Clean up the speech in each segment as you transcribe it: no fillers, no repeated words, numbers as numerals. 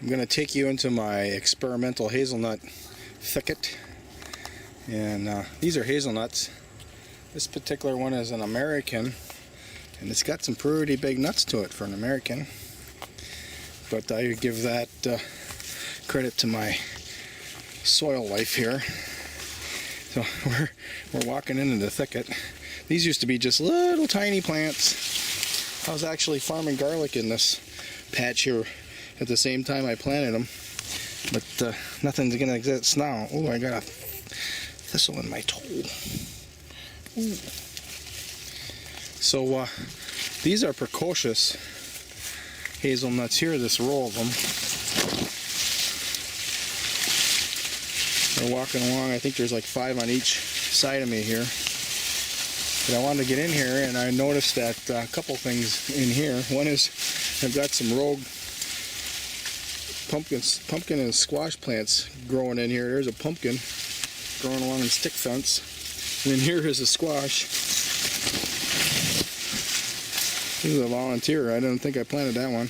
I'm going to take you into my experimental hazelnut thicket. And these are hazelnuts. This particular one is an American, and it's got some pretty big nuts to it for an American. But I give that credit to my soil life here. So we're walking into the thicket. These used to be just little tiny plants. I was actually farming garlic in this patch here at the same time I planted them. But nothing's gonna exist now. Oh, I got a thistle in my toe. Ooh. So these are precocious hazelnuts here, this row of them. They're walking along. I think there's like 5 on each side of me here. But I wanted to get in here, and I noticed that a couple things in here. One is I've got some rogue pumpkin and squash plants growing in here. There's a pumpkin growing along the stick fence. And then here is a squash. This is a volunteer. I don't think I planted that one.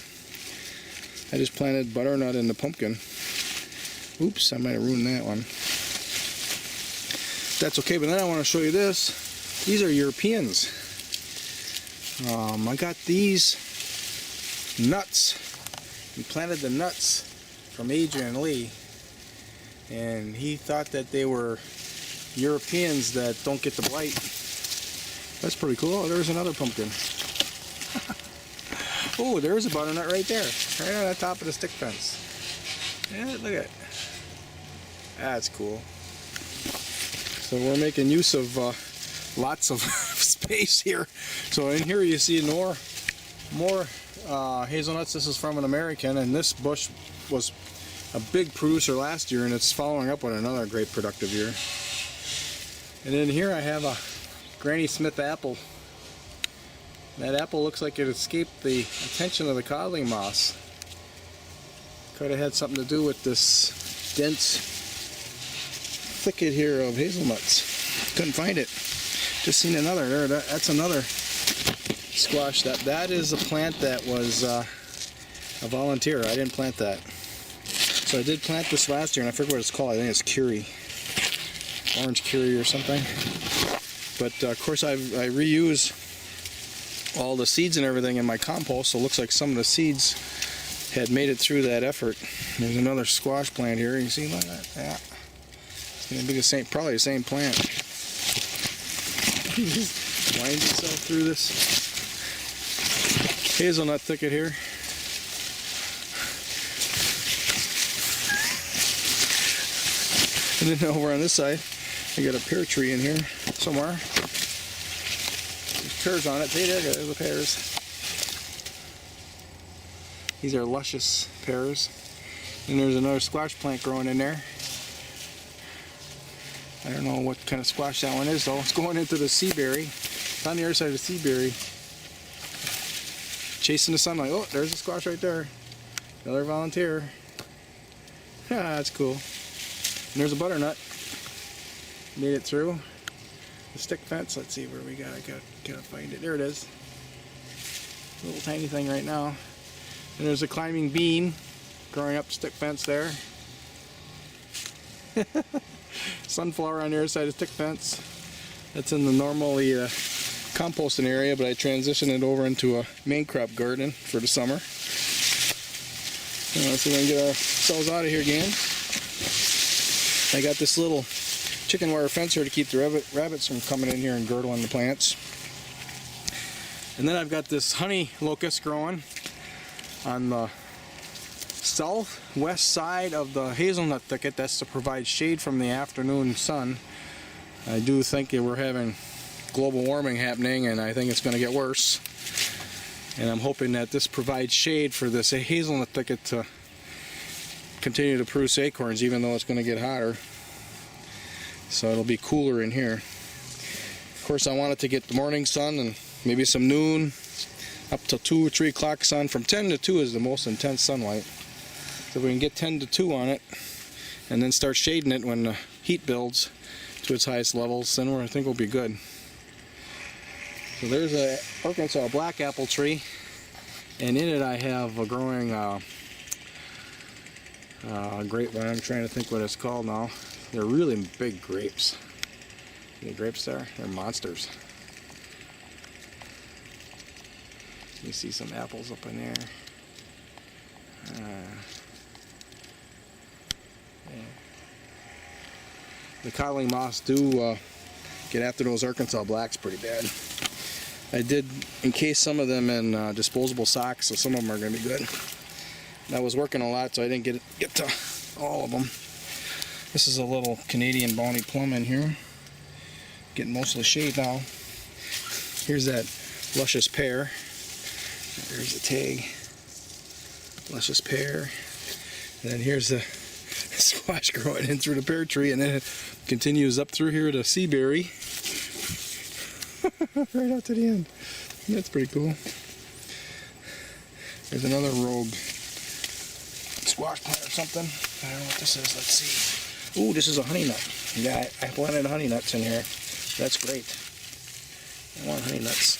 I just planted butternut in the pumpkin. Oops, I might have ruined that one. That's okay, but then I want to show you this. These are Europeans. I got these nuts. We planted the nuts from Adrian Lee, and he thought that they were Europeans that don't get the blight. That's pretty cool. Oh, there's another pumpkin. Oh, there's a butternut right there, right on the top of the stick fence. Yeah, look at it. That's cool. So we're making use of lots of space here. So in here you see more hazelnuts. This is from an American, and this bush was a big producer last year, and it's following up with another great productive year. And in here I have a Granny Smith apple. That apple looks like it escaped the attention of the codling moths. Could have had something to do with this dense thicket here of hazelnuts. Couldn't find it. Just seen another. There, that's another squash. That is a plant that was a volunteer. I didn't plant that. So I did plant this last year, and I forget what it's called. I think it's curry, orange curry or something. But of course I reuse all the seeds and everything in my compost, so it looks like some of the seeds had made it through that effort. There's another squash plant here. You see like that? Yeah. It's gonna be the same, probably the same plant. He just winds himself through this hazelnut thicket here. And then over on this side, I got a pear tree in here somewhere. There's pears on it. See, there's the pears. These are luscious pears. And there's another squash plant growing in there. I don't know what kind of squash that one is though. It's going into the seaberry. It's on the other side of the seaberry. Chasing the sunlight. Oh, there's a squash right there. Another volunteer. Ah, that's cool. And there's a butternut. Made it through the stick fence. Let's see where we got. I gotta find it. There it is. Little tiny thing right now. And there's a climbing bean growing up the stick fence there. Sunflower on the other side of the stick fence. That's in the normally composting area, but I transitioned it over into a main crop garden for the summer. Let's see if we can get ourselves out of here again. I got this little chicken wire fence here to keep the rabbits from coming in here and girdling the plants. And then I've got this honey locust growing on the southwest side of the hazelnut thicket. That's to provide shade from the afternoon sun. I do think that we're having global warming happening, and I think it's going to get worse. And I'm hoping that this provides shade for this hazelnut thicket to continue to produce acorns, even though it's going to get hotter. So it'll be cooler in here. Of course, I wanted to get the morning sun and maybe some noon up to 2 or 3 o'clock sun. From 10 to 2 is the most intense sunlight. So if we can get 10 to 2 on it and then start shading it when the heat builds to its highest levels, then I think we'll be good. So there's a Arkansas black apple tree, and in it I have a growing Grape one. I'm trying to think what it's called now. They're really big grapes. See the grapes there? They're monsters. You see some apples up in there. Yeah. The codling moths do get after those Arkansas blacks pretty bad. I did encase some of them in disposable socks, so some of them are going to be good. And I was working a lot, so I didn't get to all of them. This is a little Canadian Bounty plum in here. Getting most of the shade now. Here's that luscious pear. There's the tag. Luscious pear. And then here's the squash growing in through the pear tree, and then it continues up through here to sea berry. Right out to the end. That's pretty cool. There's another rogue squash plant or something. I don't know what this is. Let's see. Ooh, this is a honey nut. Yeah, I planted honey nuts in here. That's great. I want honey nuts.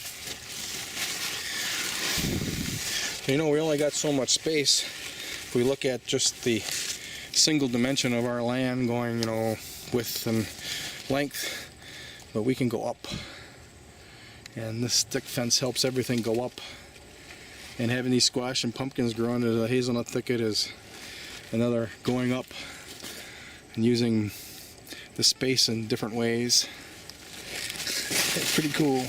You know, we only got so much space. If we look at just the single dimension of our land going, you know, width and length, but we can go up. And this stick fence helps everything go up. And having these squash and pumpkins growing in the hazelnut thicket is another going up and using the space in different ways. It's pretty cool.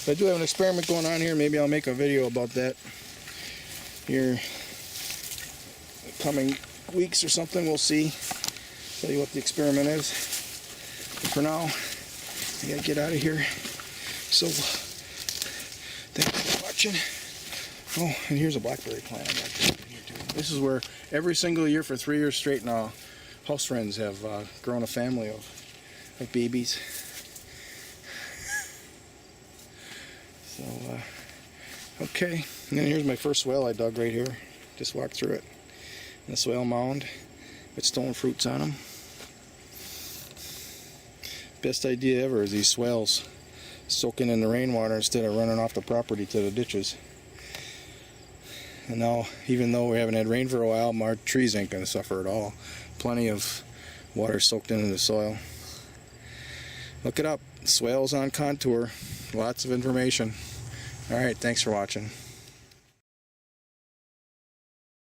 But I do have an experiment going on here. Maybe I'll make a video about that here coming weeks or something. We'll see. Tell you what the experiment is. But for now, I gotta get out of here. So, thank you for watching. Oh, and here's a blackberry plant I got here too. This is where every single year for 3 years straight now, house friends have grown a family of babies. So, okay. And then here's my first swale I dug right here. Just walked through it. And the swale mound with stone fruits on them. Best idea ever is these swales soaking in the rainwater instead of running off the property to the ditches. And now, even though we haven't had rain for a while, our trees ain't going to suffer at all. Plenty of water soaked into the soil. Look it up. Swales on Contour. Lots of information. Alright, thanks for watching.